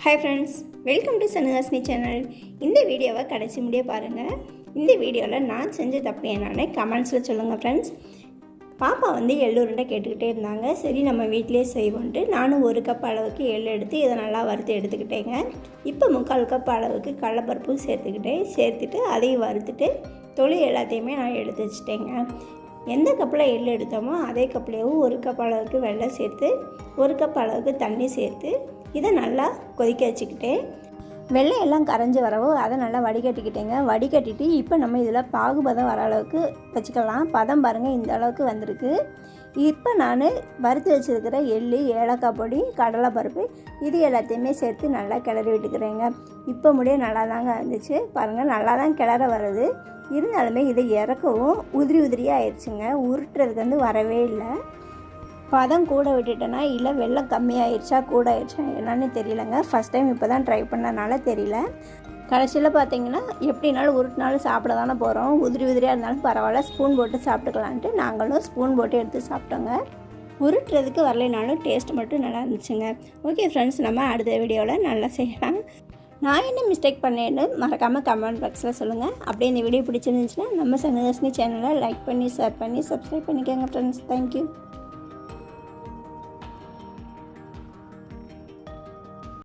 Hi friends, welcome to Sanuhasini channel. இந்த வீடியோவை கடைசி முடிய பாருங்கள். இந்த வீடியோவில் நான் செஞ்ச தப்பு என்னன்னு கமெண்ட்ஸில் சொல்லுங்கள் ஃப்ரெண்ட்ஸ். பாப்பா எள்ளு உருண்டை கேட்டுக்கிட்டே இருந்தாங்க. சரி நம்ம வீட்டிலே செய்வோன்ட்டு நானும் 1 கப் அளவுக்கு எள்ளு எடுத்து இதை நல்லா வறுத்து எடுத்துக்கிட்டேங்க. இப்போ 3/4 கப் அளவுக்கு கடலைப்பருப்பும் சேர்த்துட்டு அதையும் வறுத்துட்டு தொளி எல்லாத்தையுமே நான் எடுத்து வச்சுட்டேங்க. எந்த கப்பில் எள்ளு எடுத்தோமோ அதே கப்லேயும் 1 கப் அளவுக்கு வெல்லம் சேர்த்து 1 கப் அளவுக்கு தண்ணி சேர்த்து இதை நல்லா கொதிக்க வச்சுக்கிட்டேன். வெள்ளம் எல்லாம் கரைஞ்சி வரவும் அதை நல்லா வடிகட்டிக்கிட்டேங்க. வடிகட்டிட்டு இப்போ நம்ம இதில் பாகுபதம் வர அளவுக்கு வச்சுக்கலாம். பதம் பாருங்கள், இந்த அளவுக்கு வந்திருக்கு. இப்போ நான் வறுத்து வச்சுருக்கிற எள்ளு, ஏலக்காய் பொடி, கடலைப்பருப்பு இது எல்லாத்தையுமே சேர்த்து நல்லா கிளறி விட்டுக்கிறேங்க. இப்போ முடிய நல்லா தாங்க இருந்துச்சு. பாருங்கள், நல்லா தான் கிளற வருது. இருந்தாலுமே இதை இறக்கவும் உதிரியாக ஆயிடுச்சுங்க. உருட்டுறதுக்கு வரவே இல்லை. பதம் கூட விட்டுட்டேன்னா இல்லை வெல்லம் கம்மியாகிடுச்சா கூட ஆயிடுச்சா என்னன்னு தெரியலங்க. ஃபஸ்ட் டைம் இப்போ தான் ட்ரை பண்ணனால தெரியல. கடைசியில் பார்த்தீங்கன்னா எப்படினாலும் உருட்டினாலும் சாப்பிட தானே போகிறோம். உதிரியாக இருந்தாலும் பரவாயில்ல, ஸ்பூன் போட்டு சாப்பிட்டுக்கலான்ட்டு நாங்களும் ஸ்பூன் போட்டு எடுத்து சாப்பிட்டோங்க. உருட்டுறதுக்கு வரலைனாலும் டேஸ்ட் மட்டும் நல்லா இருந்துச்சுங்க. ஓகே ஃப்ரெண்ட்ஸ், நம்ம அடுத்த வீடியோவில் நல்லா செய்யலாம். நான் என்ன மிஸ்டேக் பண்ணேன்னு மறக்காமல் கமெண்ட் பாக்ஸில் சொல்லுங்கள். அப்படியே இந்த வீடியோ பிடிச்சிருந்துச்சுன்னா நம்ம சனுஹாசினி சேனலை லைக் பண்ணி, ஷேர் பண்ணி, சப்ஸ்கிரைப் பண்ணிக்கோங்க ஃப்ரெண்ட்ஸ். தேங்க்யூ.